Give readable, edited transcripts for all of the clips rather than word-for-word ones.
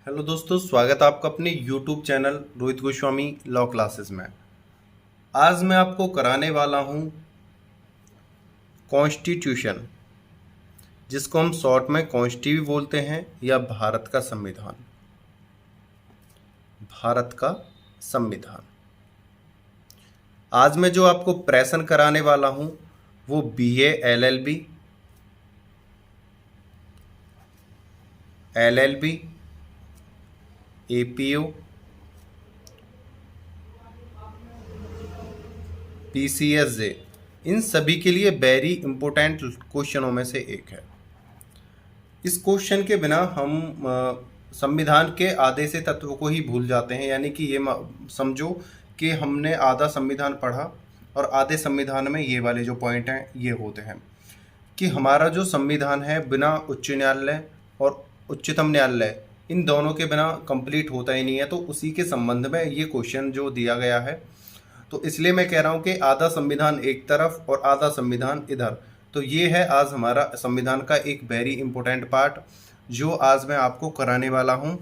Hello दोस्तों, स्वागत है आपका अपने YouTube channel Rohit Goswami law classes में। आज मैं आपको कराने वाला हूं कॉन्स्टिट्यूशन, जिसको हम शॉर्ट में कॉन्स्टी भी बोलते हैं या भारत का संविधान। भारत का संविधान। आज मैं जो आपको प्रश्न कराने वाला हूं वो BA LLB APO PCSJ, इन सभी के लिए वेरी इंपॉर्टेंट क्वेश्चनों में से एक है। इस क्वेश्चन के बिना हम संविधान के आधे से तत्व को ही भूल जाते हैं, यानी कि ये समझो कि हमने आधा संविधान पढ़ा और आधे संविधान में ये वाले जो पॉइंट हैं ये होते हैं कि हमारा जो संविधान है बिना उच्च न्यायालय और उच्चतम न्यायालय इन दोनों के बिना कंप्लीट होता ही नहीं है। तो उसी के संबंध में ये क्वेश्चन जो दिया गया है, तो इसलिए मैं कह रहा हूँ कि आधा संविधान एक तरफ और आधा संविधान इधर। तो ये है आज हमारा संविधान का एक वेरी इंपॉर्टेंट पार्ट जो आज मैं आपको कराने वाला हूँ,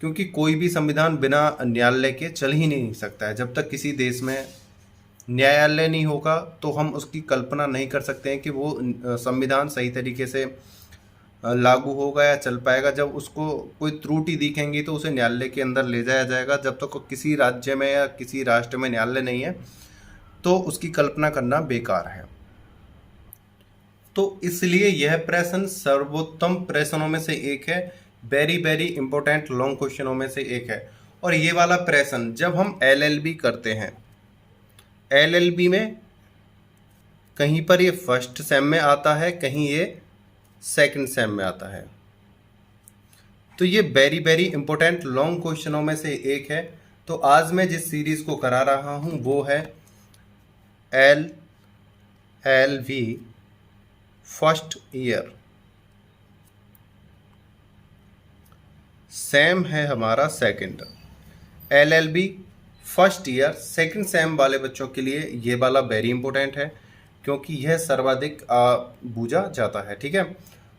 क्योंकि कोई भी संविधान बिना न्यायालय के चल ही नहीं सकता है। जब तक किसी देश में न्यायालय नहीं होगा तो हम उसकी कल्पना नहीं कर सकते हैं कि वो संविधान सही तरीके से लागू होगा या चल पाएगा। जब उसको कोई त्रुटि दिखेंगी तो उसे न्यायालय के अंदर ले जाया जाएगा। जब तक तो किसी राज्य में या किसी राष्ट्र में न्यायालय नहीं है तो उसकी कल्पना करना बेकार है। तो इसलिए यह प्रश्न सर्वोत्तम प्रश्नों में से एक है, वेरी वेरी इंपॉर्टेंट लॉन्ग क्वेश्चनों में से एक है। और ये वाला प्रश्न जब हम LLB करते हैं, LLB में कहीं पर ये फर्स्ट सेम में आता है, कहीं ये सेकंड सेम में आता है। तो ये वेरी वेरी इंपॉर्टेंट लॉन्ग क्वेश्चनों में से एक है। तो आज मैं जिस सीरीज को करा रहा हूं वो है LLB फर्स्ट ईयर। सेम है हमारा second. LLB first year second same वाले बच्चों के लिए ये वाला वेरी इंपॉर्टेंट है, क्योंकि यह सर्वाधिक पूछा जाता है। ठीक है,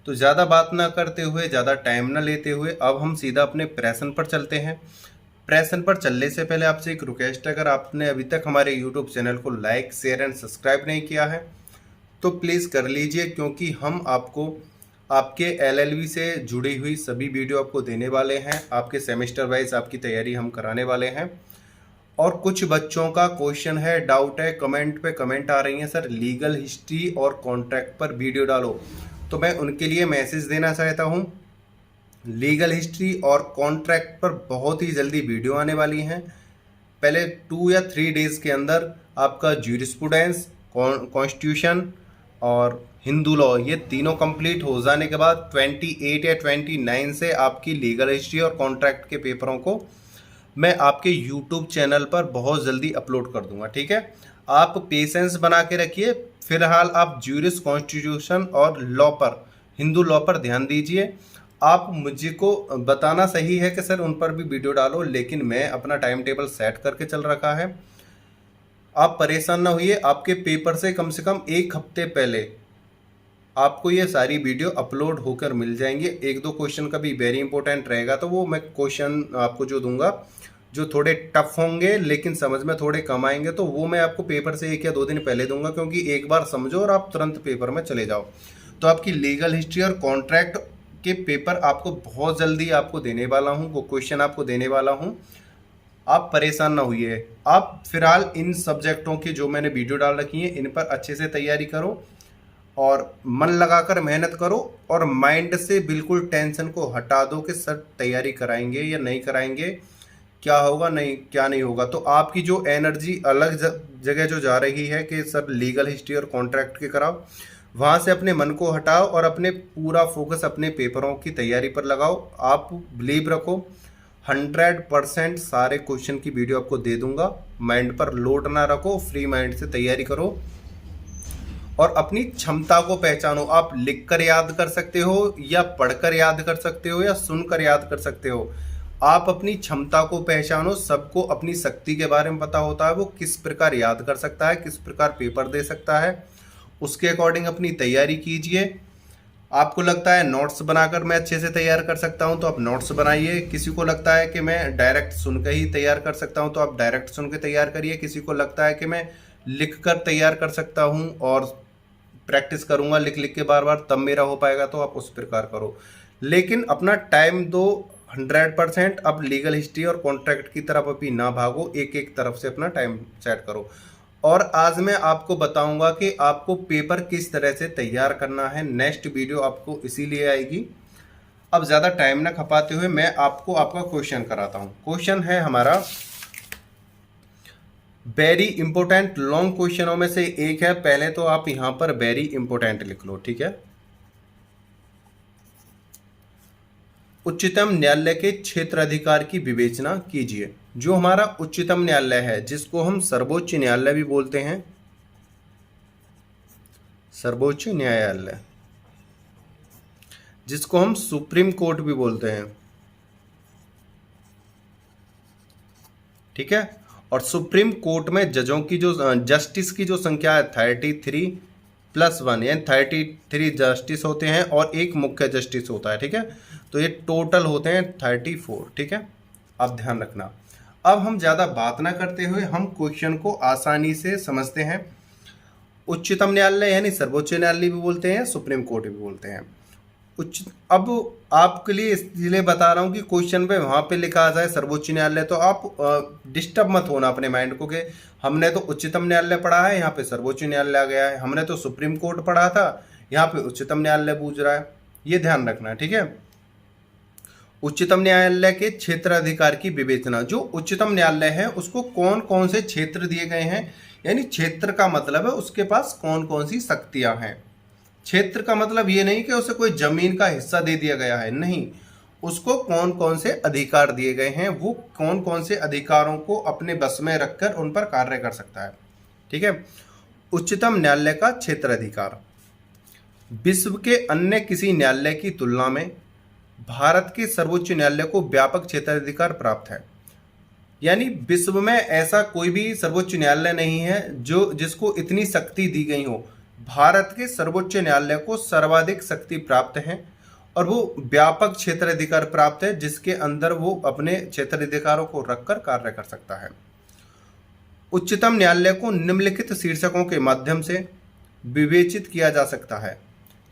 तो ज़्यादा बात ना करते हुए, ज़्यादा टाइम ना लेते हुए अब हम सीधा अपने प्रश्न पर चलते हैं। प्रश्न पर चलने से पहले आपसे एक रिक्वेस्ट, अगर आपने अभी तक हमारे YouTube चैनल को लाइक शेयर एंड सब्सक्राइब नहीं किया है तो प्लीज़ कर लीजिए, क्योंकि हम आपको आपके LLB से जुड़ी हुई सभी वीडियो आपको देने वाले हैं। आपके सेमेस्टर वाइज आपकी तैयारी हम कराने वाले हैं। और कुछ बच्चों का क्वेश्चन है, डाउट है, कमेंट पे कमेंट आ रही हैं, सर लीगल हिस्ट्री और कॉन्ट्रैक्ट पर वीडियो डालो। तो मैं उनके लिए मैसेज देना चाहता हूं, लीगल हिस्ट्री और कॉन्ट्रैक्ट पर बहुत ही जल्दी वीडियो आने वाली हैं। पहले 2 या 3 डेज के अंदर आपका ज्यूरिस्प्रूडेंस, कॉन्स्टिट्यूशन और हिंदू लॉ ये तीनों कंप्लीट हो जाने के बाद 28 या 29 से आपकी लीगल हिस्ट्री और कॉन्ट्रैक्ट के पेपरों को मैं आपके YouTube चैनल पर बहुत जल्दी अपलोड कर दूंगा। ठीक है, आप पेशेंस बना के रखिए। फिलहाल आप ज्यूरिस, कॉन्स्टिट्यूशन और लॉ पर, हिंदू लॉ पर ध्यान दीजिए। आप मुझे को बताना सही है कि सर उन पर भी वीडियो डालो, लेकिन मैं अपना टाइम टेबल सेट करके चल रखा है। आप परेशान ना होइए, आपके पेपर से कम 1 हफ्ते पहले आपको ये सारी वीडियो अपलोड होकर मिल जाएंगे। 1-2 क्वेश्चन का भी वेरी इंपॉर्टेंट रहेगा, तो वो मैं क्वेश्चन आपको जो दूंगा जो थोड़े टफ होंगे लेकिन समझ में थोड़े कम आएंगे, तो वो मैं आपको पेपर से 1 या 2 दिन पहले दूंगा, क्योंकि एक बार समझो और आप तुरंत पेपर में चले जाओ। तो आपकी लीगल हिस्ट्री और कॉन्ट्रैक्ट के पेपर आपको बहुत जल्दी आपको देने वाला हूँ, वो क्वेश्चन आपको देने वाला हूँ। आप परेशान ना होइए। आप फिलहाल इन सब्जेक्टों की जो मैंने वीडियो डाल रखी है इन पर अच्छे से तैयारी करो और मन लगाकर मेहनत करो, और माइंड से बिल्कुल टेंशन को हटा दो कि सर तैयारी कराएंगे या नहीं कराएंगे, क्या होगा नहीं क्या नहीं होगा। तो आपकी जो एनर्जी अलग जगह जो जा रही है कि सर लीगल हिस्ट्री और कॉन्ट्रैक्ट के कराओ, वहाँ से अपने मन को हटाओ और अपने पूरा फोकस अपने पेपरों की तैयारी पर लगाओ। आप बिलीव रखो, 100% सारे क्वेश्चन की वीडियो आपको दे दूंगा। माइंड पर लोड ना रखो, फ्री माइंड से तैयारी करो और अपनी क्षमता को पहचानो। आप लिखकर याद कर सकते हो या पढ़कर याद कर सकते हो या सुनकर याद कर सकते हो। आप अपनी क्षमता को पहचानो। सबको अपनी शक्ति के बारे में पता होता है, वो किस प्रकार याद कर सकता है, किस प्रकार पेपर दे सकता है, उसके अकॉर्डिंग अपनी तैयारी कीजिए। आपको लगता है नोट्स बनाकर मैं अच्छे से तैयार कर सकता हूं तो आप नोट्स बनाइए। किसी को लगता है कि मैं डायरेक्ट सुन के ही तैयार कर सकता हूं तो आप डायरेक्ट सुन के तैयार करिए। किसी को लगता है कि मैं लिख कर तैयार कर सकता हूं और प्रैक्टिस करूंगा लिख लिख के बार बार तब मेरा हो पाएगा, तो आप उस प्रकार करो। लेकिन अपना टाइम दो 100%। अब लीगल हिस्ट्री और कॉन्ट्रैक्ट की तरफ अभी ना भागो, एक एक तरफ से अपना टाइम सेट करो। और आज मैं आपको बताऊंगा कि आपको पेपर किस तरह से तैयार करना है। नेक्स्ट वीडियो आपको इसीलिए आएगी। अब ज़्यादा टाइम ना खपाते हुए मैं आपको आपका क्वेश्चन कराता हूं। क्वेश्चन है हमारा वेरी इंपॉर्टेंट, लॉन्ग क्वेश्चनों में से एक है। पहले तो आप यहां पर वेरी इंपॉर्टेंट लिख लो, ठीक है। उच्चतम न्यायालय के क्षेत्र अधिकार की विवेचना कीजिए। जो हमारा उच्चतम न्यायालय है, जिसको हम सर्वोच्च न्यायालय भी बोलते हैं, सर्वोच्च न्यायालय, जिसको हम सुप्रीम कोर्ट भी बोलते हैं, ठीक है। और सुप्रीम कोर्ट में जजों की जो जस्टिस की जो संख्या है 33+1, यानी 33 जस्टिस होते हैं और एक मुख्य जस्टिस होता है, ठीक है। तो ये टोटल होते हैं 34, ठीक है। अब ध्यान रखना। अब हम ज़्यादा बात ना करते हुए हम क्वेश्चन को आसानी से समझते हैं। उच्चतम न्यायालय यानी सर्वोच्च न्यायालय भी बोलते हैं, सुप्रीम कोर्ट भी बोलते हैं। अब आपके लिए इसलिए बता रहा हूँ कि क्वेश्चन पे वहाँ पे लिखा आ जाए सर्वोच्च न्यायालय तो आप डिस्टर्ब मत होना अपने माइंड को कि हमने तो उच्चतम न्यायालय पढ़ा है, यहाँ पे सर्वोच्च न्यायालय आ गया है। हमने तो सुप्रीम कोर्ट पढ़ा था, यहाँ पे उच्चतम न्यायालय पूछ रहा है। ये ध्यान रखना, ठीक है। उच्चतम न्यायालय के क्षेत्र अधिकार की विवेचना। जो उच्चतम न्यायालय है उसको कौन कौन से क्षेत्र दिए गए हैं, यानी क्षेत्र का मतलब है उसके पास कौन कौन सी शक्तियां हैं। क्षेत्र का मतलब ये नहीं कि उसे कोई जमीन का हिस्सा दे दिया गया है, नहीं, उसको कौन कौन से अधिकार दिए गए हैं, वो कौन कौन से अधिकारों को अपने बस में रखकर उन पर कार्य कर सकता है, ठीक है। उच्चतम न्यायालय का क्षेत्र अधिकार। विश्व के अन्य किसी न्यायालय की तुलना में भारत के सर्वोच्च न्यायालय को व्यापक क्षेत्राधिकार प्राप्त है। यानी विश्व में ऐसा कोई भी सर्वोच्च न्यायालय नहीं है जो जिसको इतनी शक्ति दी गई हो। भारत के सर्वोच्च न्यायालय को सर्वाधिक शक्ति प्राप्त है और वो व्यापक क्षेत्राधिकार प्राप्त है, जिसके अंदर वो अपने क्षेत्राधिकारों को रखकर कार्य कर सकता है। उच्चतम न्यायालय को निम्नलिखित शीर्षकों के माध्यम से विवेचित किया जा सकता है,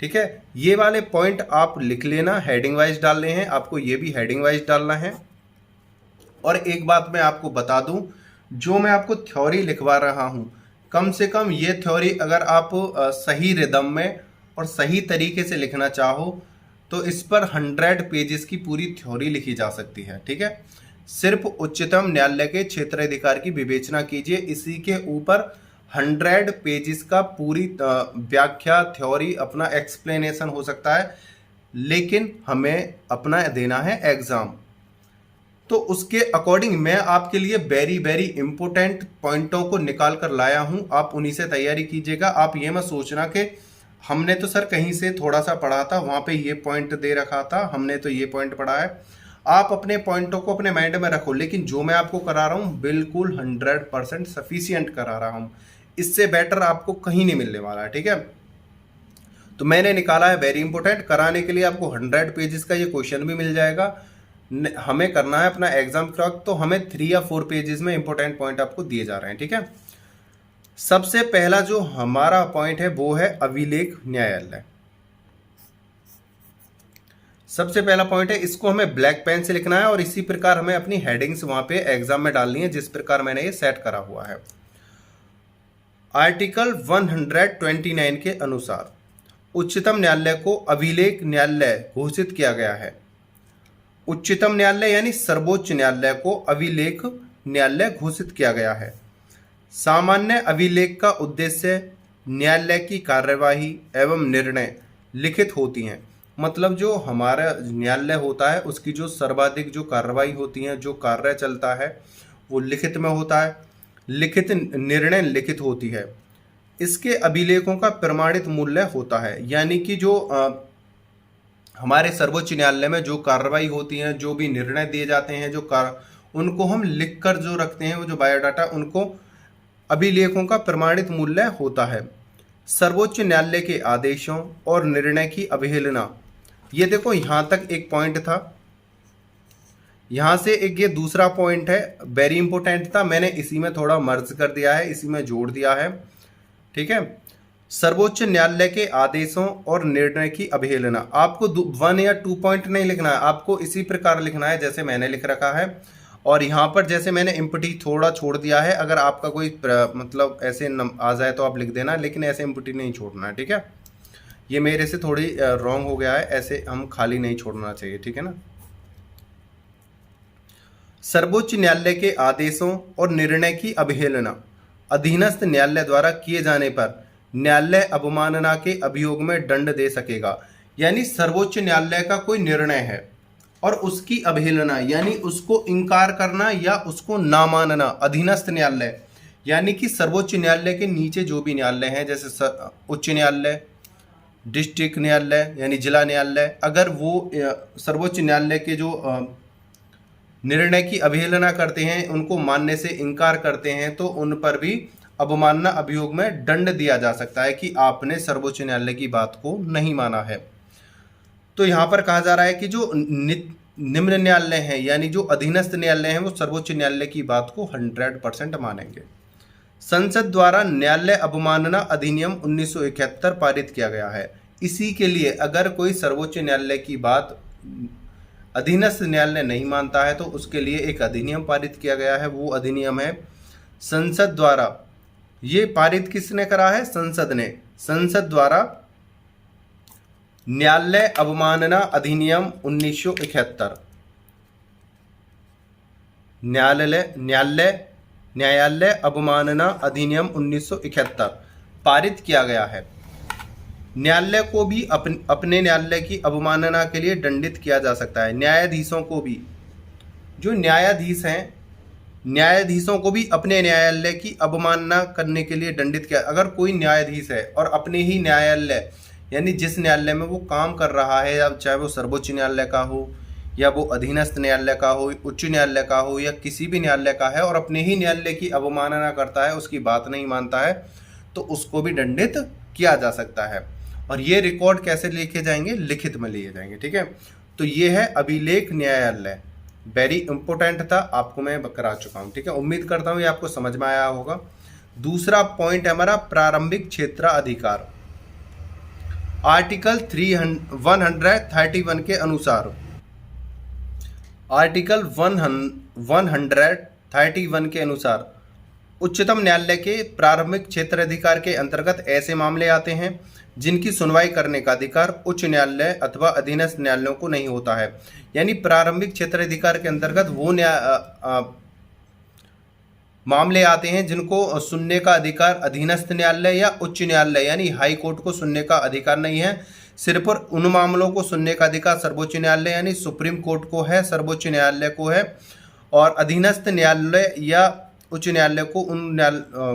ठीक है। ये वाले पॉइंट आप लिख लेना, हेडिंग वाइज डालने हैं आपको, ये भी हेडिंग वाइज डालना है। और एक बात मैं आपको बता दूं, जो मैं आपको थ्योरी लिखवा रहा हूं, कम से कम ये थ्योरी अगर आप सही रिदम में और सही तरीके से लिखना चाहो तो इस पर 100 पेजेस की पूरी थ्योरी लिखी जा सकती है, ठीक है। सिर्फ उच्चतम न्यायालय के क्षेत्राधिकार की विवेचना कीजिए, इसी के ऊपर 100 पेजेस का पूरी व्याख्या, थ्योरी, अपना एक्सप्लेनेशन हो सकता है। लेकिन हमें अपना देना है एग्जाम, तो उसके अकॉर्डिंग मैं आपके लिए वेरी वेरी इंपॉर्टेंट पॉइंटों को निकाल कर लाया हूं। आप उन्हीं से तैयारी कीजिएगा। आप ये मत सोचना कि हमने तो सर कहीं से थोड़ा सा पढ़ा था, वहां पे ये पॉइंट दे रखा था, हमने तो ये पॉइंट पढ़ा है। आप अपने पॉइंटों को अपने माइंड में रखो, लेकिन जो मैं आपको करा रहा हूँ बिल्कुल 100% सफिशियंट करा रहा हूँ। इससे बेटर आपको कहीं नहीं मिलने वाला है, ठीक है। तो मैंने निकाला है वेरी इंपॉर्टेंट। कराने के लिए आपको 100 पेजेस का ये क्वेश्चन भी मिल जाएगा। हमें करना है अपना एग्जाम क्रैक, तो हमें 3 या 4 पेजेस में इंपॉर्टेंट पॉइंट आपको दिए जा रहे हैं, ठीक है। सबसे पहला जो हमारा पॉइंट है वो है अभिलेख न्यायालय। सबसे पहला पॉइंट है, इसको हमें ब्लैक पेन से लिखना है और इसी प्रकार हमें अपनी हेडिंग्स वहां पे एग्जाम में डालनी है, जिस प्रकार मैंने ये सेट करा हुआ है। आर्टिकल 129 के अनुसार उच्चतम न्यायालय को अभिलेख न्यायालय घोषित किया गया है। उच्चतम न्यायालय यानी सर्वोच्च न्यायालय को अभिलेख न्यायालय घोषित किया गया है। सामान्य अभिलेख का उद्देश्य न्यायालय की कार्यवाही एवं निर्णय लिखित होती हैं। मतलब जो हमारा न्यायालय होता है उसकी जो सर्वाधिक जो कार्रवाई होती है, जो कार्य चलता है वो लिखित में होता है, लिखित निर्णय लिखित होती है। इसके अभिलेखों का प्रमाणित मूल्य होता है, यानी कि जो हमारे सर्वोच्च न्यायालय में जो कार्रवाई होती है, जो भी निर्णय दिए जाते हैं, उनको हम लिखकर जो रखते हैं, वो जो बायोडाटा, उनको अभिलेखों का प्रमाणित मूल्य होता है। सर्वोच्च न्यायालय के आदेशों और निर्णय की अवहेलना। ये देखो यहाँ तक एक पॉइंट था, यहाँ से एक ये दूसरा पॉइंट है, वेरी इंपॉर्टेंट था, मैंने इसी में थोड़ा मर्ज कर दिया है, इसी में जोड़ दिया है। ठीक है, सर्वोच्च न्यायालय के आदेशों और निर्णय की अवहेलना। आपको 1 या 2 पॉइंट नहीं लिखना है, आपको इसी प्रकार लिखना है जैसे मैंने लिख रखा है। और यहाँ पर जैसे मैंने इम्पटी थोड़ा छोड़ दिया है, अगर आपका कोई मतलब ऐसे आ जाए तो आप लिख देना, लेकिन ऐसे इम्पटी नहीं छोड़ना है। ठीक है, ये मेरे से थोड़ी रॉन्ग हो गया है, ऐसे हम खाली नहीं छोड़ना चाहिए। ठीक है ना। सर्वोच्च न्यायालय के आदेशों और निर्णय की अवहेलना अधीनस्थ न्यायालय द्वारा किए जाने पर न्यायालय अवमानना के अभियोग में दंड दे सकेगा। यानी सर्वोच्च न्यायालय का कोई निर्णय है और उसकी अवहेलना यानी उसको इनकार करना या उसको ना मानना, अधीनस्थ न्यायालय यानी कि सर्वोच्च न्यायालय के नीचे जो भी न्यायालय हैं, जैसे उच्च न्यायालय, डिस्ट्रिक्ट न्यायालय यानी जिला न्यायालय, अगर वो सर्वोच्च न्यायालय के जो निर्णय की अवहेलना करते हैं, उनको मानने से इनकार करते हैं, तो उन पर भी अवमानना अभियोग में दंड दिया जा सकता है कि आपने सर्वोच्च न्यायालय की बात को नहीं माना है। तो यहाँ पर कहा जा रहा है कि जो निम्न न्यायालय हैं यानी जो अधीनस्थ न्यायालय हैं, वो सर्वोच्च न्यायालय की बात को 100% मानेंगे। संसद द्वारा न्यायालय अवमानना अधिनियम 1971 पारित किया गया है। इसी के लिए अगर कोई सर्वोच्च न्यायालय की बात अधीनस्थ न्यायालय नहीं मानता है तो उसके लिए एक अधिनियम पारित किया गया है। वो अधिनियम है संसद द्वारा, ये पारित किसने करा है? संसद ने। संसद द्वारा न्यायालय अवमानना अधिनियम 1971 न्यायालय अवमानना अधिनियम 1971 पारित किया गया है। न्यायालय को भी अपने न्यायालय की अवमानना के लिए दंडित किया जा सकता है। न्यायाधीशों को भी, जो न्यायाधीश हैं, न्यायाधीशों को भी अपने न्यायालय की अवमानना करने के लिए दंडित किया। अगर कोई न्यायाधीश है और अपने ही न्यायालय यानी जिस न्यायालय में वो काम कर रहा है, या चाहे वो सर्वोच्च न्यायालय का हो या वो अधीनस्थ न्यायालय का हो, उच्च न्यायालय का हो या किसी भी न्यायालय का है, और अपने ही न्यायालय की अवमानना करता है, उसकी बात नहीं मानता है, तो उसको भी दंडित किया जा सकता है। और ये रिकॉर्ड कैसे लिखे जाएंगे? लिखित में लिए जाएंगे। ठीक है, तो ये है अभिलेख न्यायालय, वेरी इंपॉर्टेंट था, आपको मैं करा चुका हूँ। ठीक है, उम्मीद करता हूँ ये आपको समझ में आया होगा। दूसरा पॉइंट है हमारा प्रारंभिक क्षेत्राधिकार। आर्टिकल 131 के अनुसार, आर्टिकल 131 के अनुसार उच्चतम न्यायालय के प्रारंभिक क्षेत्राधिकार के अंतर्गत ऐसे मामले आते हैं जिनकी सुनवाई करने का अधिकार उच्च न्यायालय अथवा अधीनस्थ न्यायालयों को नहीं होता है। यानी प्रारंभिक क्षेत्राधिकार के अंतर्गत वो मामले आते हैं जिनको सुनने का अधिकार अधीनस्थ न्यायालय या उच्च न्यायालय यानी हाई कोर्ट को सुनने का अधिकार नहीं है। सिर्फ उन मामलों को सुनने का अधिकार सर्वोच्च न्यायालय यानी सुप्रीम कोर्ट को है, सर्वोच्च न्यायालय को है, और अधीनस्थ न्यायालय या उच्च न्यायालय को उन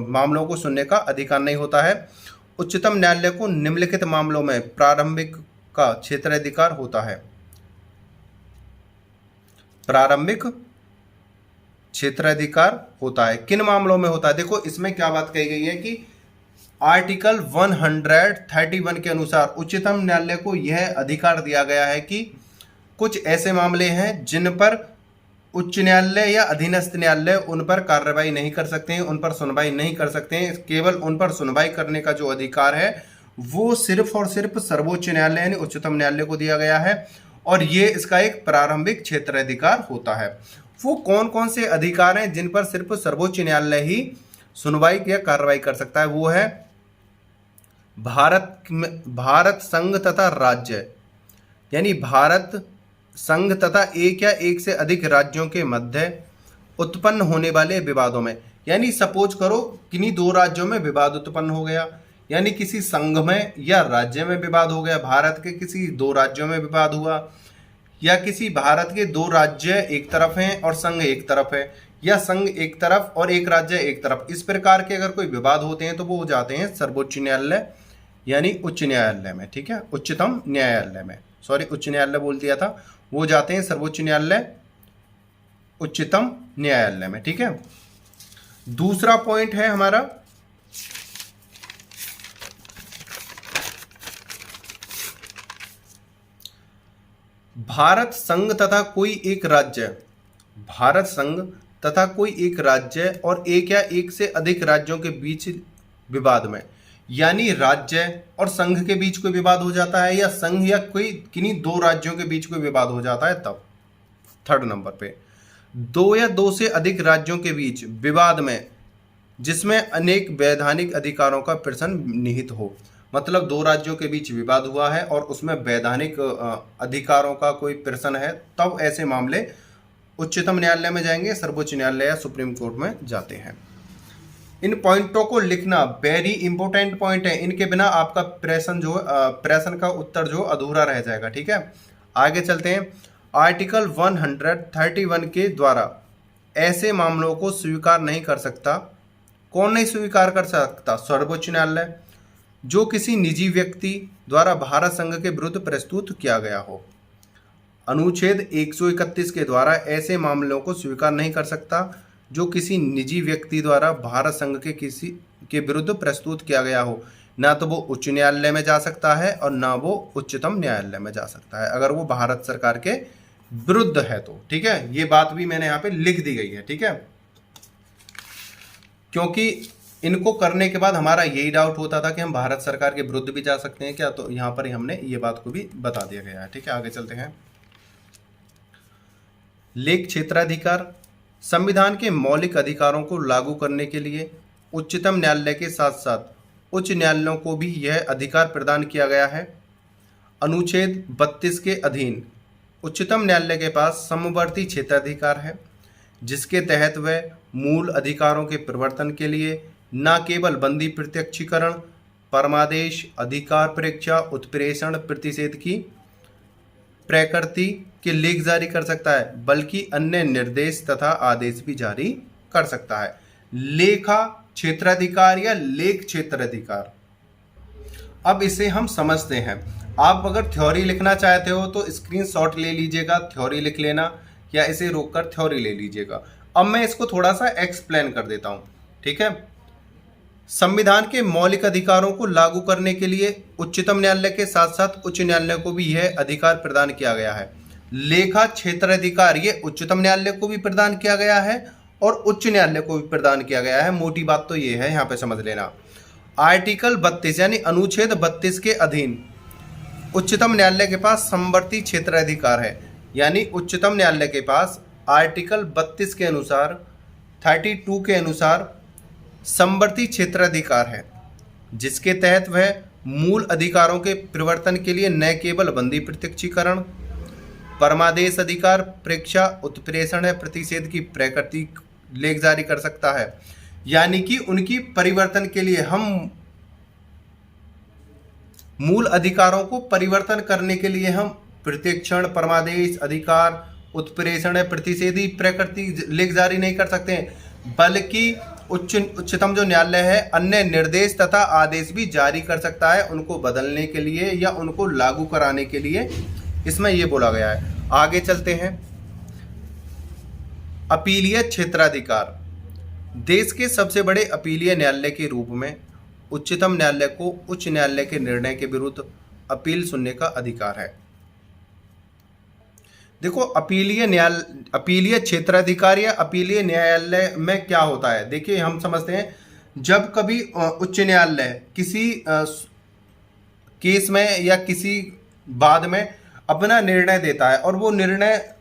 मामलों को सुनने का अधिकार नहीं होता है। उच्चतम न्यायालय को निम्नलिखित मामलों में प्रारंभिक का क्षेत्राधिकार होता है। प्रारंभिक क्षेत्राधिकार होता है किन मामलों में होता है? देखो इसमें क्या बात कही गई है कि आर्टिकल 131 के अनुसार उच्चतम न्यायालय को यह अधिकार दिया गया है कि कुछ ऐसे मामले हैं जिन पर उच्च न्यायालय या अधीनस्थ न्यायालय उन पर कार्रवाई नहीं कर सकते हैं, उन पर सुनवाई नहीं कर सकते हैं। केवल उन पर सुनवाई करने का जो अधिकार है वो सिर्फ और सिर्फ सर्वोच्च न्यायालय यानी उच्चतम न्यायालय को दिया गया है, और ये इसका एक प्रारंभिक क्षेत्राधिकार होता है। वो कौन कौन से अधिकार हैं जिन पर सिर्फ सर्वोच्च न्यायालय ही सुनवाई या कार्रवाई कर सकता है? वो है भारत संघ तथा राज्य यानी भारत संघ तथा एक या एक से अधिक राज्यों के मध्य उत्पन्न होने वाले विवादों में। यानी सपोज करो किन्हीं दो राज्यों में विवाद उत्पन्न हो गया, यानी किसी संघ में या राज्य में विवाद हो गया, भारत के किसी दो राज्यों में विवाद हुआ, या किसी भारत के दो राज्य एक तरफ हैं और संघ एक तरफ है, या संघ एक तरफ और एक राज्य एक तरफ। इस प्रकार के अगर कोई विवाद होते हैं तो वो हो जाते हैं सर्वोच्च न्यायालय यानी उच्च न्यायालय में। ठीक है, उच्चतम न्यायालय में, सॉरी उच्च न्यायालय बोल दिया था, वो जाते हैं सर्वोच्च न्यायालय उच्चतम न्यायालय में। ठीक है, दूसरा पॉइंट है हमारा भारत संघ तथा कोई एक राज्य, भारत संघ तथा कोई एक राज्य और एक या एक से अधिक राज्यों के बीच विवाद में, यानी राज्य और संघ के बीच कोई विवाद हो जाता है, या संघ या कोई किन्हीं दो राज्यों के बीच कोई विवाद हो जाता है तब। थर्ड नंबर पे, दो या दो से अधिक राज्यों के बीच विवाद में जिसमें अनेक वैधानिक अधिकारों का प्रश्न निहित हो, मतलब दो राज्यों के बीच विवाद हुआ है और उसमें वैधानिक अधिकारों का कोई प्रश्न है, तब ऐसे मामले उच्चतम न्यायालय में जाएंगे, सर्वोच्च न्यायालय या सुप्रीम कोर्ट में जाते हैं। इन पॉइंटों को लिखना वेरी इंपॉर्टेंट पॉइंट है, इनके बिना आपका प्रश्न का उत्तर जो अधूरा रह जाएगा। ठीक है, आगे चलते हैं। आर्टिकल 131 के द्वारा ऐसे मामलों को स्वीकार नहीं कर सकता। कौन नहीं स्वीकार कर सकता? सर्वोच्च न्यायालय, जो किसी निजी व्यक्ति द्वारा भारत संघ के विरुद्ध प्रस्तुत किया गया हो। अनुच्छेद 131 के द्वारा ऐसे मामलों को स्वीकार नहीं कर सकता जो किसी निजी व्यक्ति द्वारा भारत संघ के विरुद्ध प्रस्तुत किया गया हो। ना तो वो उच्च न्यायालय में जा सकता है और ना वो उच्चतम न्यायालय में जा सकता है, अगर वो भारत सरकार के विरुद्ध है तो। ठीक है, ये बात भी मैंने यहाँ पे लिख दी गई है। ठीक है, क्योंकि इनको करने के बाद हमारा यही डाउट होता था कि हम भारत सरकार के विरुद्ध भी जा सकते हैं क्या, तो यहाँ पर हमने ये बात को भी बता दिया गया है। ठीक है, आगे चलते हैं। लेख क्षेत्राधिकार, संविधान के मौलिक अधिकारों को लागू करने के लिए उच्चतम न्यायालय के साथ साथ उच्च न्यायालयों को भी यह अधिकार प्रदान किया गया है। अनुच्छेद 32 के अधीन उच्चतम न्यायालय के पास समवर्ती क्षेत्राधिकार है, जिसके तहत वह मूल अधिकारों के प्रवर्तन के लिए न केवल बंदी प्रत्यक्षीकरण, परमादेश, अधिकार परीक्षा, उत्प्रेषण, प्रतिषेध की प्रकृति के लेख जारी कर सकता है, बल्कि अन्य निर्देश तथा आदेश भी जारी कर सकता है। लेखा क्षेत्राधिकार या लेख क्षेत्राधिकार, अब इसे हम समझते हैं। आप अगर थ्योरी लिखना चाहते हो तो स्क्रीनशॉट ले लीजिएगा, थ्योरी लिख लेना, या इसे रोककर थ्योरी ले लीजिएगा। अब मैं इसको थोड़ा सा एक्सप्लेन कर देता हूं। ठीक है, संविधान के मौलिक अधिकारों को लागू करने के लिए उच्चतम न्यायालय के साथ साथ उच्च न्यायालय को भी यह अधिकार प्रदान किया गया है। लेखा क्षेत्राधिकार ये उच्चतम न्यायालय को भी प्रदान किया गया है और उच्च न्यायालय को भी प्रदान किया गया है। मोटी बात तो ये है, यहाँ पे समझ लेना। आर्टिकल 32 यानी अनुच्छेद 32 के अधीन उच्चतम न्यायालय के पास समवर्ती क्षेत्राधिकार है, यानी उच्चतम न्यायालय के पास आर्टिकल 32 के अनुसार 32 के अनुसार समवर्ती क्षेत्राधिकार है, जिसके तहत वह मूल अधिकारों के परिवर्तन के लिए न केवल बंदी प्रत्यक्षीकरण, परमादेश, अधिकार परीक्षा, उत्प्रेषण है, प्रतिषेध की प्रकृति लेख जारी कर सकता है। यानी कि उनकी परिवर्तन के लिए हम मूल अधिकारों को परिवर्तन करने के लिए हम प्रत्यक्षण, परमादेश, अधिकार, उत्प्रेषण है, प्रतिषेधी प्रकृति लेख जारी नहीं कर सकते हैं, बल्कि उच्चतम जो न्यायालय है अन्य निर्देश तथा आदेश भी जारी कर सकता है उनको बदलने के लिए या उनको लागू कराने के लिए, इसमें यह बोला गया है। आगे चलते हैं। अपीलीय क्षेत्राधिकार, देश के सबसे बड़े अपीलीय न्यायालय के रूप में उच्चतम न्यायालय को उच्च न्यायालय के निर्णय के विरुद्ध अपील सुनने का अधिकार है। देखो, अपीलीय क्षेत्राधिकार या अपीलीय न्यायालय में क्या होता है, देखिए हम समझते हैं, जब कभी उच्च न्यायालय किसी केस में या किसी बाद में अपना निर्णय देता है और वो निर्णय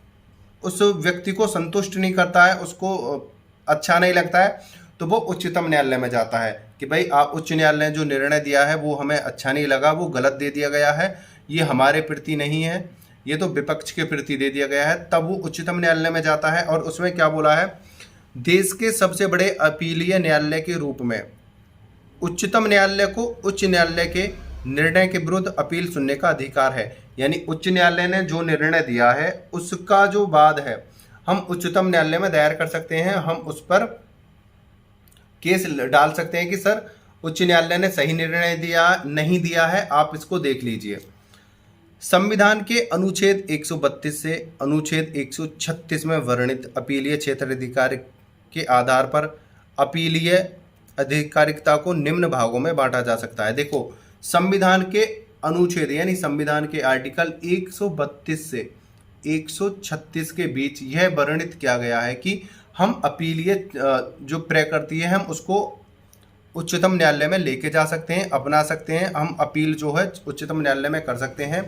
उस व्यक्ति को संतुष्ट नहीं करता है, उसको अच्छा नहीं लगता है, तो वो उच्चतम न्यायालय में जाता है कि भाई आप उच्च न्यायालय ने जो निर्णय दिया है वो हमें अच्छा नहीं लगा, वो गलत दे दिया गया है, ये हमारे प्रति नहीं है, ये तो विपक्ष के प्रति दे दिया गया है। तब वो उच्चतम न्यायालय में जाता है और उसमें क्या बोला है, देश के सबसे बड़े अपीलीय न्यायालय के रूप में उच्चतम न्यायालय को उच्च न्यायालय के निर्णय के विरुद्ध अपील सुनने का अधिकार है। यानी उच्च न्यायालय ने जो निर्णय दिया है उसका जो वाद है हम उच्चतम न्यायालय में दायर कर सकते हैं, हम उस पर केस डाल सकते हैं कि सर उच्च न्यायालय ने सही निर्णय दिया नहीं दिया है, आप इसको देख लीजिए। संविधान के अनुच्छेद 132 से अनुच्छेद 136 में वर्णित अपीलीय क्षेत्राधिकार के आधार पर अपीलीय अधिकारिकता को निम्न भागों में बांटा जा सकता है। देखो, संविधान के अनुच्छेद यानी संविधान के आर्टिकल 132 से 136 के बीच यह वर्णित किया गया है कि हम अपीलीय जो प्रकृति है हम उसको उच्चतम न्यायालय में लेके जा सकते हैं, अपना सकते हैं, हम अपील जो है उच्चतम न्यायालय में कर सकते हैं।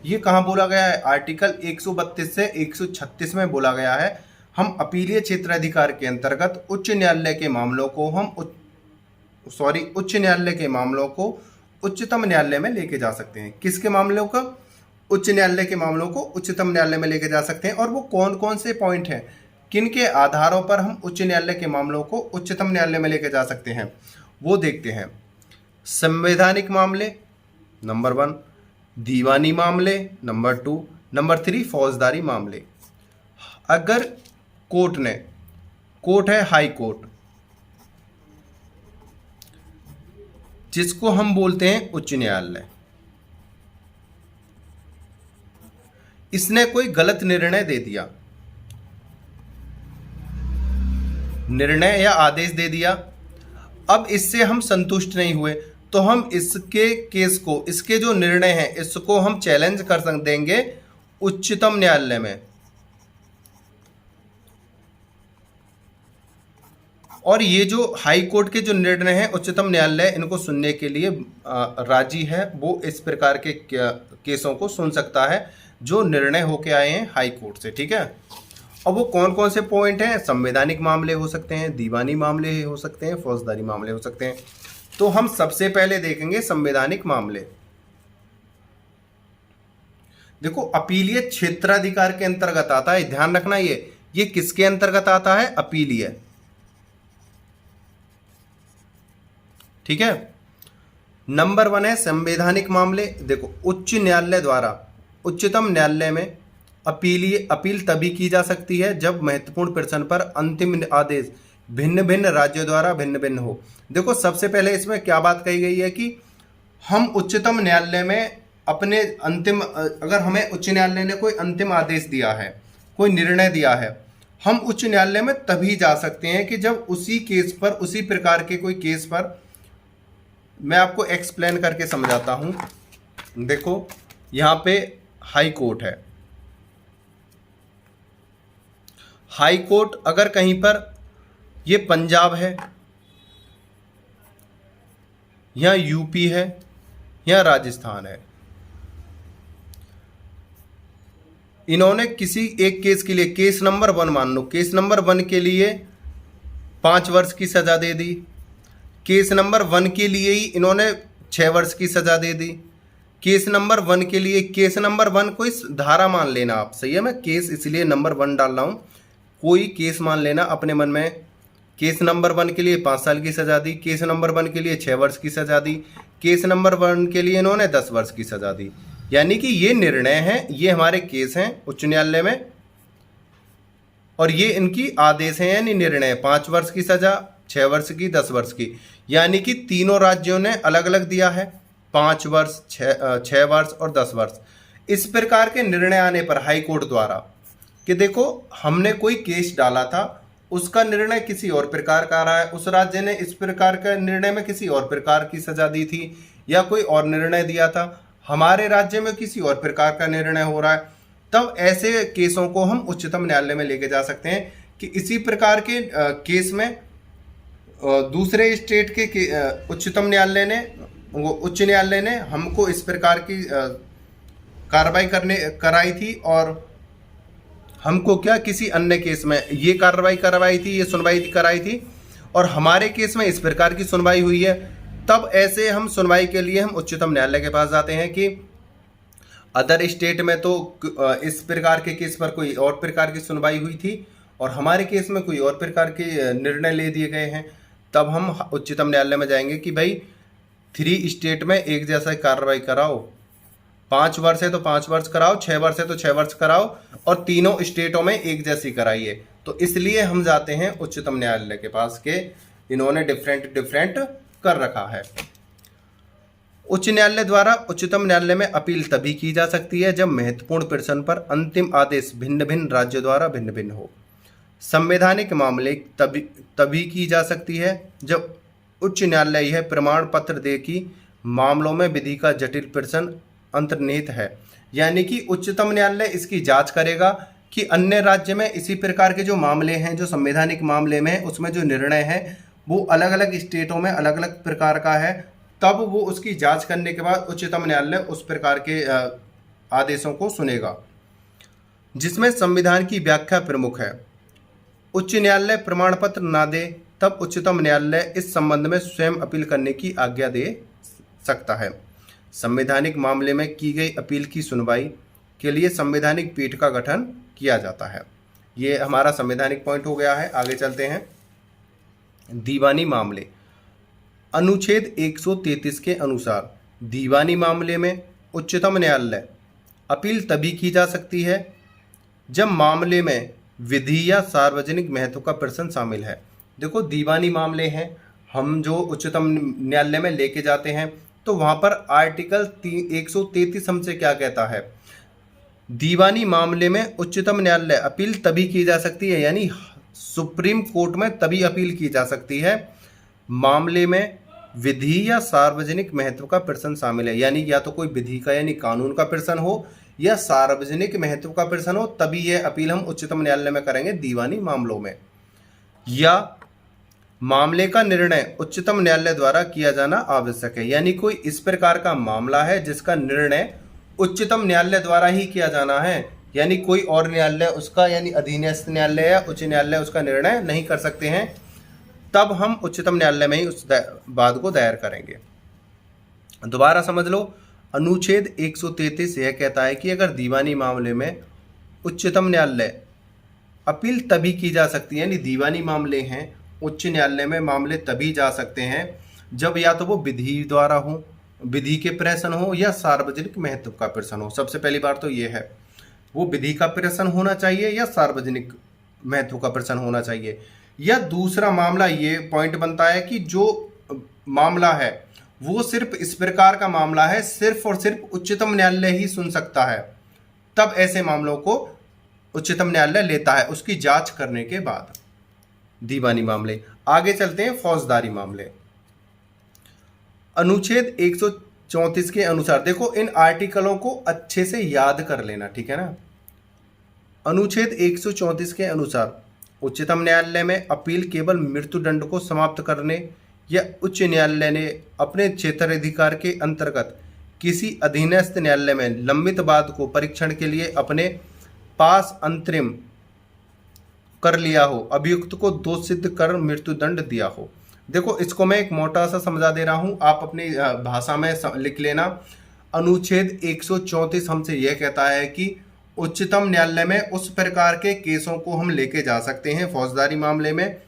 ये कहाँ बोला गया है? आर्टिकल 132 से 136 में बोला गया है। हम अपीलीय क्षेत्राधिकार के अंतर्गत उच्च न्यायालय के मामलों को उच्च न्यायालय के मामलों को उच्चतम न्यायालय में लेके जा सकते हैं। किसके मामलों का? उच्च न्यायालय के मामलों को उच्चतम न्यायालय में लेके जा सकते हैं। और वो कौन कौन से पॉइंट हैं, किन के आधारों पर हम उच्च न्यायालय के मामलों को उच्चतम न्यायालय में लेके जा सकते हैं, वो देखते हैं। संवैधानिक मामले नंबर 1, दीवानी मामले नंबर 2, नंबर 3 फौजदारी मामले। अगर कोर्ट है हाई कोर्ट, जिसको हम बोलते हैं उच्च न्यायालय, इसने कोई गलत निर्णय दे दिया, निर्णय या आदेश दे दिया, अब इससे हम संतुष्ट नहीं हुए तो हम इसके केस को, इसके जो निर्णय हैं इसको हम चैलेंज कर देंगे उच्चतम न्यायालय में। और ये जो हाई कोर्ट के जो निर्णय हैं उच्चतम न्यायालय इनको सुनने के लिए राजी है, वो इस प्रकार के केसों को सुन सकता है जो निर्णय होके आए हैं हाई कोर्ट से। ठीक है, अब वो कौन कौन से पॉइंट हैं? संवैधानिक मामले हो सकते हैं, दीवानी मामले हो सकते हैं, फौजदारी मामले हो सकते हैं। तो हम सबसे पहले देखेंगे संवैधानिक मामले। देखो, अपीलीय क्षेत्राधिकार के अंतर्गत आता है, ध्यान रखना ये किसके अंतर्गत आता है? अपीलीय। ठीक है, नंबर 1 है संवैधानिक मामले। देखो, उच्च न्यायालय द्वारा उच्चतम न्यायालय में अपील तभी की जा सकती है जब महत्वपूर्ण प्रश्न पर अंतिम आदेश भिन्न भिन्न राज्यों द्वारा भिन्न भिन्न हो। देखो, सबसे पहले इसमें क्या बात कही गई है कि हम उच्चतम न्यायालय में अपने अगर हमें उच्च न्यायालय ने कोई अंतिम आदेश दिया है, कोई निर्णय दिया है, हम उच्च न्यायालय में तभी जा सकते हैं कि जब उसी केस पर, उसी प्रकार के कोई केस पर, मैं आपको एक्सप्लेन करके समझाता हूं। देखो, यहां पे हाई कोर्ट है। हाई कोर्ट अगर कहीं पर, ये पंजाब है या यूपी है या राजस्थान है, इन्होंने किसी एक केस के लिए, केस नंबर 1 मान लो, केस नंबर 1 के लिए 5 वर्ष की सजा दे दी, केस नंबर 1 के लिए ही इन्होंने 6 वर्ष की सजा दे दी। केस नंबर 1 के लिए, केस नंबर 1 कोई धारा मान लेना आप, सही है, मैं केस इसलिए नंबर 1 डाल रहा हूं, कोई केस मान लेना अपने मन में। केस नंबर 1 के लिए 5 साल की सजा दी, केस नंबर 1 के लिए 6 वर्ष की सजा दी, केस नंबर 1 के लिए इन्होंने 10 वर्ष की सजा दी। यानी कि ये निर्णय हैं, ये हमारे केस हैं उच्च न्यायालय में, और ये इनकी आदेश हैं यानी निर्णय, 5 वर्ष की सजा, 6 वर्ष की, 10 वर्ष की। यानी कि तीनों राज्यों ने अलग अलग दिया है, 5 वर्ष, 6 वर्ष और 10 वर्ष। इस प्रकार के निर्णय आने पर हाई कोर्ट द्वारा कि देखो, हमने कोई केस डाला था, उसका निर्णय किसी और प्रकार का आ रहा है, उस राज्य ने इस प्रकार का निर्णय में किसी और प्रकार की सजा दी थी या कोई और निर्णय दिया था, हमारे राज्य में किसी और प्रकार का निर्णय हो रहा है, तब ऐसे केसों को हम उच्चतम न्यायालय में लेके जा सकते हैं कि इसी प्रकार के केस में दूसरे स्टेट के उच्चतम न्यायालय ने, उच्च न्यायालय ने हमको इस प्रकार की कार्रवाई कराई थी, और हमको क्या, किसी अन्य केस में ये कार्रवाई करवाई थी, ये सुनवाई कराई थी, और हमारे केस में इस प्रकार की सुनवाई हुई है। तब ऐसे हम सुनवाई के लिए हम उच्चतम न्यायालय के पास जाते हैं कि अदर स्टेट में तो इस प्रकार के केस पर कोई और प्रकार की सुनवाई हुई थी और हमारे केस में कोई और प्रकार के निर्णय ले दिए गए हैं। तब हम उच्चतम न्यायालय में जाएंगे कि भाई 3 स्टेट में एक जैसा कार्रवाई कराओ, 5 वर्ष है तो 5 वर्ष कराओ, 6 वर्ष है तो 6 वर्ष कराओ, और तीनों स्टेटों में एक जैसी कराइए। तो इसलिए हम जाते हैं उच्चतम न्यायालय के पास के इन्होंने डिफरेंट कर रखा है। उच्च न्यायालय द्वारा उच्चतम न्यायालय में अपील तभी की जा सकती है जब महत्वपूर्ण प्रश्न पर अंतिम आदेश भिन्न भिन्न राज्यों द्वारा भिन्न भिन्न हो। संवैधानिक मामले तभी की जा सकती है जब उच्च न्यायालय यह प्रमाण पत्र दे कि मामलों में विधि का जटिल प्रश्न अंतर्निहित है। यानी कि उच्चतम न्यायालय इसकी जांच करेगा कि अन्य राज्य में इसी प्रकार के जो मामले हैं, जो संवैधानिक मामले में उसमें जो निर्णय है वो अलग अलग स्टेटों में अलग अलग प्रकार का है। तब वो उसकी जांच करने के बाद उच्चतम न्यायालय उस प्रकार के आदेशों को सुनेगा, जिसमें संविधान की व्याख्या प्रमुख है। उच्च न्यायालय प्रमाण पत्र ना दे तब उच्चतम न्यायालय इस संबंध में स्वयं अपील करने की आज्ञा दे सकता है। संवैधानिक मामले में की गई अपील की सुनवाई के लिए संवैधानिक पीठ का गठन किया जाता है। ये हमारा संवैधानिक पॉइंट हो गया है। आगे चलते हैं। दीवानी मामले। अनुच्छेद 133 के अनुसार दीवानी मामले में उच्चतम न्यायालय अपील तभी की जा सकती है जब मामले में विधि या सार्वजनिक महत्व का प्रश्न शामिल है। देखो, दीवानी मामले हैं, हम जो उच्चतम न्यायालय में लेके जाते हैं तो वहाँ पर आर्टिकल 133 हमसे क्या कहता है, दीवानी मामले में उच्चतम न्यायालय अपील तभी की जा सकती है, यानी सुप्रीम कोर्ट में तभी अपील की जा सकती है मामले में विधि या सार्वजनिक महत्व का प्रश्न शामिल है। यानी या तो कोई विधि का यानी कानून का प्रश्न हो या सार्वजनिक महत्व का प्रश्न हो, तभी यह अपील हम उच्चतम न्यायालय में करेंगे दीवानी मामलों में। या मामले का निर्णय उच्चतम न्यायालय द्वारा किया जाना आवश्यक है, यानी कोई इस प्रकार का मामला है जिसका निर्णय उच्चतम न्यायालय द्वारा ही किया जाना है, यानी कोई और न्यायालय उसका यानी अधीनस्थ न्यायालय या उच्च न्यायालय उसका निर्णय नहीं कर सकते हैं, तब हम उच्चतम न्यायालय में ही उस वाद को दायर करेंगे। दोबारा समझ लो, अनुच्छेद 133 यह कहता है कि अगर दीवानी मामले में उच्चतम न्यायालय अपील तभी की जा सकती है, यानी दीवानी मामले हैं उच्च न्यायालय में मामले तभी जा सकते हैं जब या तो वो विधि द्वारा हो, विधि के प्रश्न हो या सार्वजनिक महत्व का प्रश्न हो। सबसे पहली बात तो ये है, वो विधि का प्रश्न होना चाहिए या सार्वजनिक महत्व का प्रश्न होना चाहिए। या दूसरा मामला ये पॉइंट बनता है कि जो मामला है वो सिर्फ इस प्रकार का मामला है, सिर्फ और सिर्फ उच्चतम न्यायालय ही सुन सकता है, तब ऐसे मामलों को उच्चतम न्यायालय लेता है उसकी जांच करने के बाद। दीवानी मामले। आगे चलते हैं, फौजदारी मामले। अनुच्छेद 134 के अनुसार, देखो इन आर्टिकलों को अच्छे से याद कर लेना, ठीक है ना। अनुच्छेद 134 के अनुसार उच्चतम न्यायालय में अपील केवल मृत्युदंड को समाप्त करने या उच्च न्यायालय ने अपने क्षेत्राधिकार के अंतर्गत किसी अधीनस्थ न्यायालय में लंबित वाद को परीक्षण के लिए अपने पास अंतरिम कर लिया हो, अभियुक्त को दोष सिद्ध कर मृत्युदंड दिया हो। देखो, इसको मैं एक मोटा सा समझा दे रहा हूं, आप अपनी भाषा में लिख लेना। अनुच्छेद 134 हमसे यह कहता है कि उच्चतम न्यायालय में उस प्रकार के केसों को हम लेके जा सकते हैं फौजदारी मामले में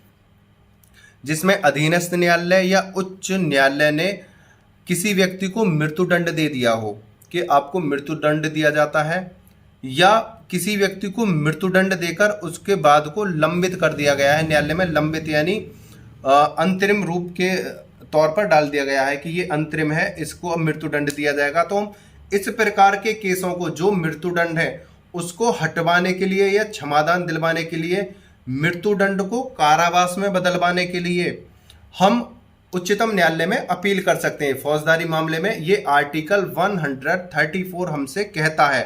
जिसमें अधीनस्थ न्यायालय या उच्च न्यायालय ने किसी व्यक्ति को मृत्युदंड दे दिया हो कि आपको मृत्युदंड दिया जाता है, या किसी व्यक्ति को मृत्युदंड देकर उसके बाद को लंबित कर दिया गया है न्यायालय में। लंबित यानी अंतरिम रूप के तौर पर डाल दिया गया है कि ये अंतरिम है, इसको अब मृत्युदंड दिया जाएगा। तो हम इस प्रकार के केसों को, जो मृत्युदंड है उसको हटवाने के लिए या क्षमादान दिलवाने के लिए, मृत्युदंड को कारावास में बदलवाने के लिए हम उच्चतम न्यायालय में अपील कर सकते हैं फौजदारी मामले में। ये आर्टिकल 134 हमसे कहता है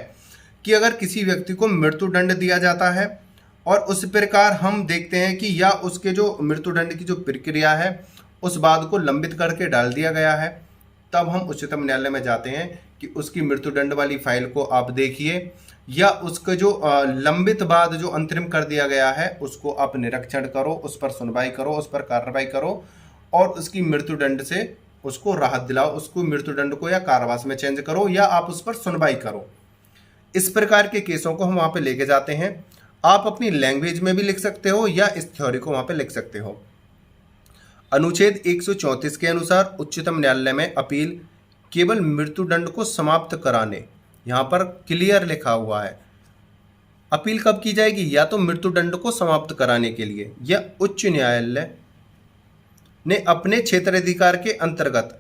कि अगर किसी व्यक्ति को मृत्युदंड दिया जाता है और उस प्रकार हम देखते हैं कि या उसके जो मृत्युदंड की जो प्रक्रिया है उस बात को लंबित करके डाल दिया गया है, तब हम उच्चतम न्यायालय में जाते हैं कि उसकी मृत्युदंड वाली फाइल को आप देखिए, या उसके जो लंबित बाद जो अंतरिम कर दिया गया है उसको आप निरीक्षण करो, उस पर सुनवाई करो, उस पर कार्रवाई करो और उसकी मृत्युदंड से उसको राहत दिलाओ, उसको मृत्युदंड को या कारावास में चेंज करो या आप उस पर सुनवाई करो। इस प्रकार के केसों को हम वहाँ पे लेके जाते हैं। आप अपनी लैंग्वेज में भी लिख सकते हो या इस थ्योरी को वहाँ पे लिख सकते हो। अनुच्छेद 134 के अनुसार उच्चतम न्यायालय में अपील केवल मृत्युदंड को समाप्त कराने, यहाँ पर क्लियर लिखा हुआ है, अपील कब की जाएगी, या तो मृत्युदंड को समाप्त कराने के लिए या उच्च न्यायालय ने अपने क्षेत्राधिकार के अंतर्गत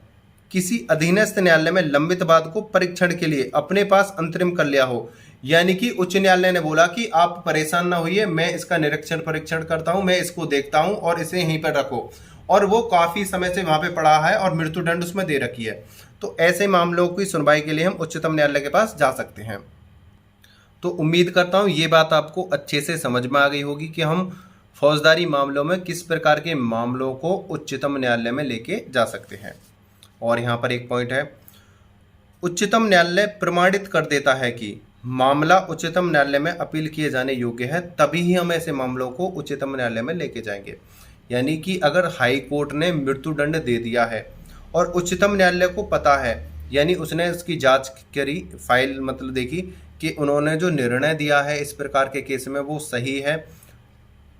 किसी अधीनस्थ न्यायालय में लंबित वाद को परीक्षण के लिए अपने पास अंतरिम कर लिया हो। यानी कि उच्च न्यायालय ने बोला कि आप परेशान ना होइए, मैं इसका निरीक्षण परीक्षण करता हूं, मैं इसको देखता हूं और इसे यहीं पर रखो, और वो काफी समय से वहां पे पड़ा है और मृत्युदंड उसमें दे रखी है, तो तो ऐसे मामलों की सुनवाई के लिए हम उच्चतम न्यायालय के पास जा सकते हैं। तो उम्मीद करता हूँ ये बात आपको अच्छे से समझ में आ गई होगी कि हम फौजदारी मामलों में किस प्रकार के मामलों को उच्चतम न्यायालय में लेके जा सकते हैं। और यहाँ पर एक पॉइंट है, उच्चतम न्यायालय प्रमाणित कर देता है कि मामला उच्चतम न्यायालय में अपील किए जाने योग्य है, तभी ही हम ऐसे मामलों को उच्चतम न्यायालय में लेके जाएंगे। यानी कि अगर हाई कोर्ट ने मृत्युदंड दे दिया है और उच्चतम न्यायालय को पता है, यानी उसने उसकी जांच करी, फाइल मतलब देखी कि उन्होंने जो निर्णय दिया है इस प्रकार के केस में वो सही है,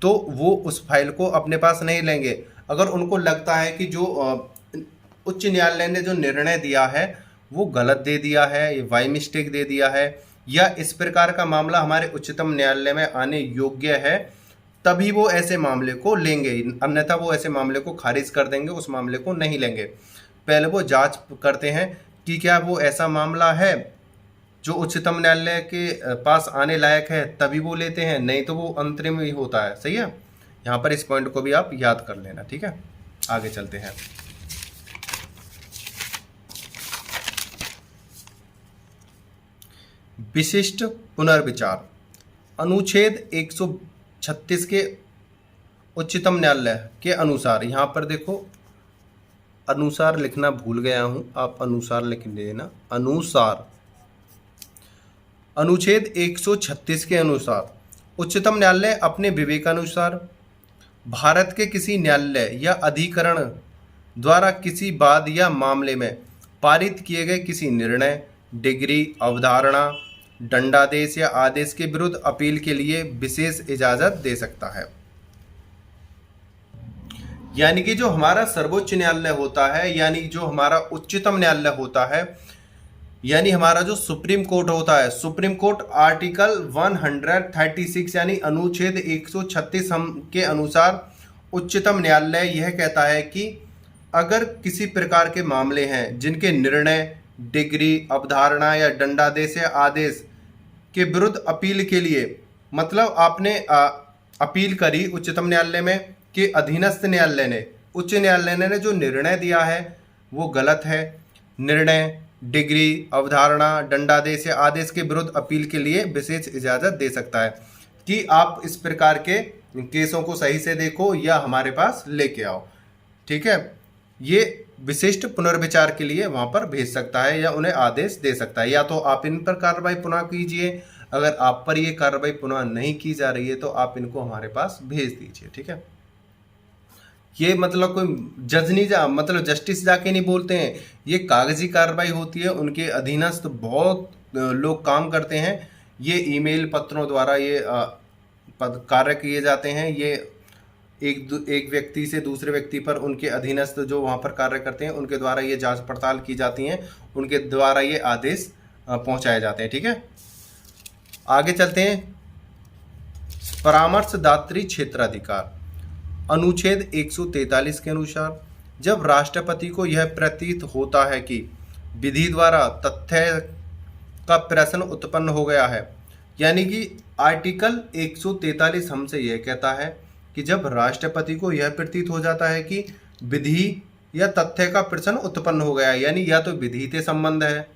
तो वो उस फाइल को अपने पास नहीं लेंगे। अगर उनको लगता है कि जो उच्च न्यायालय ने जो निर्णय दिया है वो गलत दे दिया है, बाई मिस्टेक दे दिया है, या इस प्रकार का मामला हमारे उच्चतम न्यायालय में आने योग्य है, तभी वो ऐसे मामले को लेंगे, अन्यथा वो ऐसे मामले को खारिज कर देंगे, उस मामले को नहीं लेंगे। पहले वो जांच करते हैं कि क्या वो ऐसा मामला है जो उच्चतम न्यायालय के पास आने लायक है, तभी वो लेते हैं, नहीं तो वो अंतरिम ही होता है। सही है, यहाँ पर इस पॉइंट को भी आप याद कर लेना। ठीक है, आगे चलते हैं। विशिष्ट पुनर्विचार अनुच्छेद 136 के उच्चतम न्यायालय के अनुसार, यहाँ पर देखो अनुसार लिखना भूल गया हूं, आप अनुसार लिख लेना। अनुसार अनुच्छेद 136 के अनुसार उच्चतम न्यायालय अपने विवेकानुसार भारत के किसी न्यायालय या अधिकरण द्वारा किसी वाद या मामले में पारित किए गए किसी निर्णय, डिग्री, अवधारणा, दंडादेश या आदेश के विरुद्ध अपील के लिए विशेष इजाजत दे सकता है। यानी कि जो हमारा सर्वोच्च न्यायालय होता है, यानी जो हमारा उच्चतम न्यायालय होता है, यानी हमारा जो सुप्रीम कोर्ट होता है, सुप्रीम कोर्ट आर्टिकल 136 यानी अनुच्छेद 136 हम के अनुसार उच्चतम न्यायालय यह कहता है कि अगर किसी प्रकार के मामले हैं जिनके निर्णय, डिग्री, अवधारणा या दंडादेश या आदेश के विरुद्ध अपील के लिए, मतलब आपने अपील करी उच्चतम न्यायालय में कि अधीनस्थ न्यायालय ने, उच्च न्यायालय ने जो निर्णय दिया है वो गलत है, निर्णय, डिग्री, अवधारणा, दंडादेश या आदेश के विरुद्ध अपील के लिए विशेष इजाजत दे सकता है कि आप इस प्रकार के केसों को सही से देखो या हमारे पास लेके आओ। ठीक है, ये विशिष्ट पुनर्विचार के लिए वहां पर भेज सकता है या उन्हें आदेश दे सकता है, या तो आप इन पर कार्रवाई पुनः कीजिए, अगर आप पर ये कार्रवाई पुनः नहीं की जा रही है तो आप इनको हमारे पास भेज दीजिए। ठीक है, ये मतलब कोई जज नहीं मतलब जस्टिस जाके नहीं बोलते हैं, ये कागजी कार्रवाई होती है, उनके अधीनस्थ बहुत लोग काम करते हैं, ये ईमेल पत्रों द्वारा ये कार्य किए जाते हैं, ये एक व्यक्ति से दूसरे व्यक्ति पर उनके अधीनस्थ जो वहाँ पर कार्य करते हैं उनके द्वारा ये जांच पड़ताल की जाती हैं, उनके द्वारा ये आदेश पहुँचाए जाते हैं। ठीक है, आगे चलते हैं। परामर्शदात्री क्षेत्राधिकार अनुच्छेद 143 के अनुसार जब राष्ट्रपति को यह प्रतीत होता है कि विधि द्वारा तथ्य का प्रश्न उत्पन्न हो गया है, यानी कि आर्टिकल 143 हमसे यह कहता है कि जब राष्ट्रपति को यह प्रतीत हो जाता है कि विधि या तथ्य का प्रश्न उत्पन्न हो गया है, यानी या तो विधि से संबंध है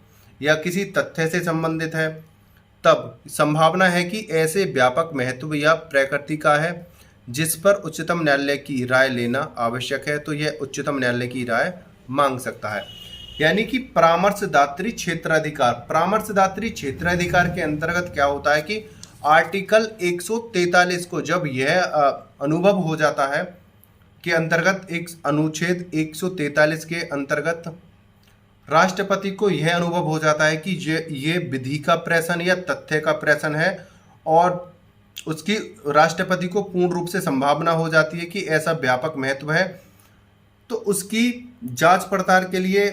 या किसी तथ्य से संबंधित है, तब संभावना है कि ऐसे व्यापक महत्व या प्रकृति का है जिस पर उच्चतम न्यायालय की राय लेना आवश्यक है, तो यह उच्चतम न्यायालय की राय मांग सकता है। यानी कि परामर्शदात्री क्षेत्राधिकार, परामर्शदात्री क्षेत्राधिकार के अंतर्गत क्या होता है कि आर्टिकल 143 को जब यह अनुभव हो जाता है के अंतर्गत, एक अनुच्छेद 143 के अंतर्गत राष्ट्रपति को यह अनुभव हो जाता है कि ये विधि का प्रश्न या तथ्य का प्रश्न है और उसकी राष्ट्रपति को पूर्ण रूप से संभावना हो जाती है कि ऐसा व्यापक महत्व है, तो उसकी जांच पड़ताल के लिए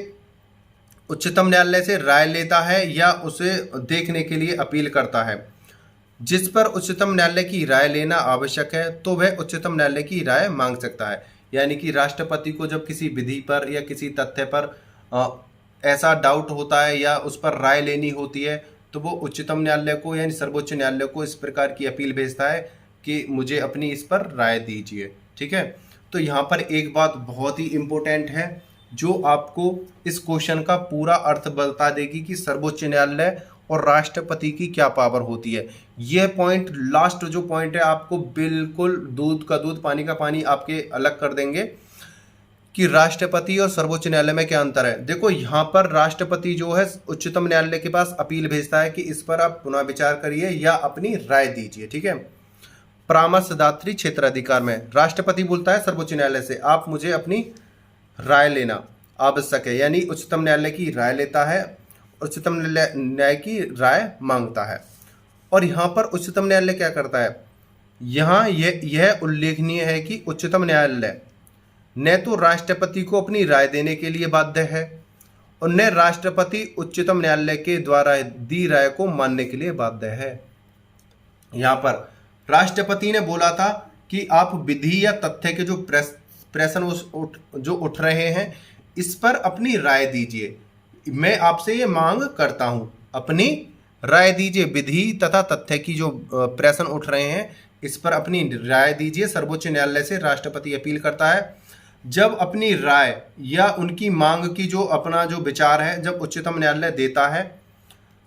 उच्चतम न्यायालय से राय लेता है या उसे देखने के लिए अपील करता है। जिस पर उच्चतम न्यायालय की राय लेना आवश्यक है तो वह उच्चतम न्यायालय की राय मांग सकता है। यानी कि राष्ट्रपति को जब किसी विधि पर या किसी तथ्य पर ऐसा डाउट होता है या उस पर राय लेनी होती है तो वो उच्चतम न्यायालय को यानी सर्वोच्च न्यायालय को इस प्रकार की अपील भेजता है कि मुझे अपनी इस पर राय दीजिए। ठीक है, तो यहाँ पर एक बात बहुत ही इम्पोर्टेंट है, जो आपको इस क्वेश्चन का पूरा अर्थ बता देगी कि सर्वोच्च न्यायालय और राष्ट्रपति की क्या पावर होती है। यह पॉइंट, लास्ट जो पॉइंट है, आपको बिल्कुल दूध का दूध पानी का पानी आपके अलग कर देंगे कि राष्ट्रपति और सर्वोच्च न्यायालय में क्या अंतर है। देखो यहाँ पर राष्ट्रपति जो है उच्चतम न्यायालय के पास अपील भेजता है कि इस पर आप पुनः विचार करिए या अपनी राय दीजिए, ठीक है। परामर्शदात्री क्षेत्राधिकार में राष्ट्रपति बोलता है सर्वोच्च न्यायालय से, आप मुझे अपनी राय लेना आवश्यक है, यानी उच्चतम न्यायालय की राय लेता है, उच्चतम न्यायालय की राय मांगता है। और यहाँ पर उच्चतम न्यायालय क्या करता है, यहाँ यह उल्लेखनीय है कि उच्चतम न्यायालय न तो राष्ट्रपति को अपनी राय देने के लिए बाध्य है और न राष्ट्रपति उच्चतम न्यायालय के द्वारा दी राय को मानने के लिए बाध्य है। यहाँ पर राष्ट्रपति ने बोला था कि आप विधि या तथ्य के जो प्रश्न जो उठ रहे हैं इस पर अपनी राय दीजिए, मैं आपसे ये मांग करता हूं, अपनी राय दीजिए। विधि तथा तथ्य की जो प्रश्न उठ रहे हैं इस पर अपनी राय दीजिए। सर्वोच्च न्यायालय से राष्ट्रपति अपील करता है। जब अपनी राय या उनकी मांग की जो अपना जो विचार है जब उच्चतम न्यायालय देता है,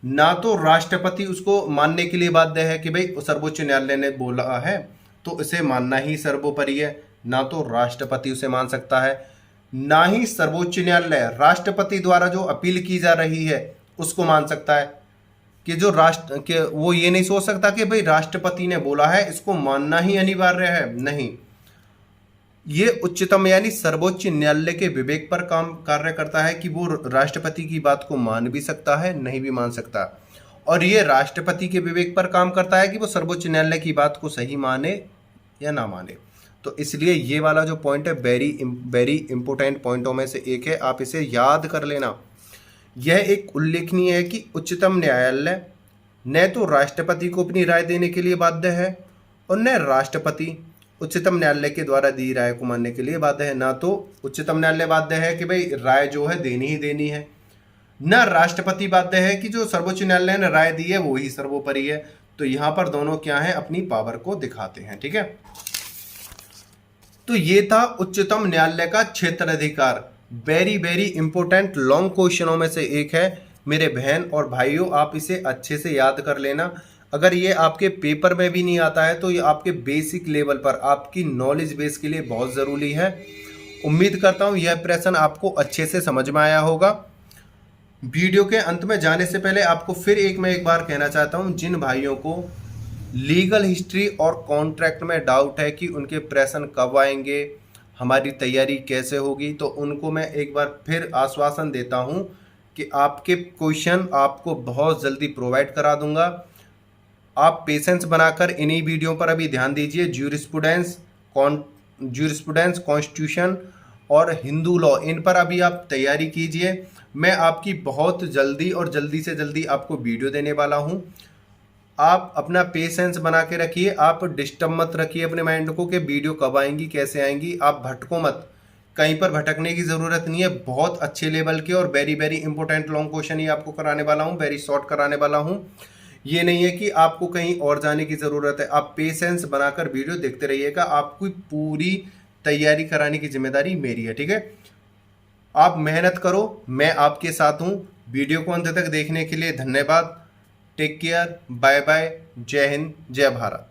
ना तो राष्ट्रपति उसको मानने के लिए बाध्य है कि भाई सर्वोच्च न्यायालय ने बोला है तो इसे मानना ही सर्वोपरि है, ना तो राष्ट्रपति उसे मान सकता है, ना ही सर्वोच्च न्यायालय राष्ट्रपति द्वारा जो अपील की जा रही है उसको मान सकता है कि जो वो ये नहीं सोच सकता कि भाई राष्ट्रपति ने बोला है इसको मानना ही अनिवार्य है। नहीं, ये उच्चतम यानी सर्वोच्च न्यायालय के विवेक पर कार्य करता है कि वो राष्ट्रपति की बात को मान भी सकता है, नहीं भी मान सकता, और ये राष्ट्रपति के विवेक पर काम करता है कि वो सर्वोच्च न्यायालय की बात को सही माने या ना माने। तो इसलिए ये वाला जो पॉइंट है वेरी इंपॉर्टेंट पॉइंटों में से एक है, आप इसे याद कर लेना। यह एक उल्लेखनीय है कि उच्चतम न्यायालय न तो राष्ट्रपति को अपनी राय देने के लिए बाध्य है और न राष्ट्रपति उच्चतम न्यायालय के द्वारा दी राय को मानने के लिए बाध्य है। ना तो उच्चतम न्यायालय बाध्य है कि भाई राय जो है देनी ही देनी है, न राष्ट्रपति बाध्य है कि जो सर्वोच्च न्यायालय ने राय दी है वो ही सर्वोपरि है। तो यहाँ पर दोनों क्या है, अपनी पावर को दिखाते हैं, ठीक है। तो ये था उच्चतम न्यायालय का क्षेत्राधिकार। वेरी इंपॉर्टेंट लॉन्ग क्वेश्चनों में से एक है मेरे बहन और भाइयों, आप इसे अच्छे से याद कर लेना। अगर ये आपके पेपर में भी नहीं आता है तो ये आपके बेसिक लेवल पर आपकी नॉलेज बेस के लिए बहुत ज़रूरी है। उम्मीद करता हूँ यह प्रश्न आपको अच्छे से समझ में आया होगा। वीडियो के अंत में जाने से पहले आपको फिर मैं एक बार कहना चाहता हूँ, जिन भाइयों को लीगल हिस्ट्री और कॉन्ट्रैक्ट में डाउट है कि उनके प्रश्न कब आएंगे, हमारी तैयारी कैसे होगी, तो उनको मैं एक बार फिर आश्वासन देता हूँ कि आपके क्वेश्चन आपको बहुत जल्दी प्रोवाइड करा दूंगा। आप पेशेंस बनाकर इन्हीं वीडियो पर अभी ध्यान दीजिए। ज्यूरिस्प्रूडेंस, कॉन्स्टिट्यूशन और हिंदू लॉ, इन पर अभी आप तैयारी कीजिए। मैं आपकी बहुत जल्दी और जल्दी से जल्दी आपको वीडियो देने वाला हूं। आप अपना पेशेंस बना के रखिए, आप डिस्टर्ब मत रखिए अपने माइंड को कि वीडियो कब आएंगी कैसे आएंगी। आप भटको मत, कहीं पर भटकने की ज़रूरत नहीं है। बहुत अच्छे लेवल के और वेरी इंपॉर्टेंट लॉन्ग क्वेश्चन ही आपको कराने वाला हूँ, वेरी शॉर्ट कराने वाला हूँ। ये नहीं है कि आपको कहीं और जाने की ज़रूरत है। आप पेशेंस बनाकर वीडियो देखते रहिएगा, आपकी पूरी तैयारी कराने की जिम्मेदारी मेरी है, ठीक है। आप मेहनत करो, मैं आपके साथ हूँ। वीडियो को अंत तक देखने के लिए धन्यवाद। टेक केयर, बाय बाय, जय हिंद, जय भारत।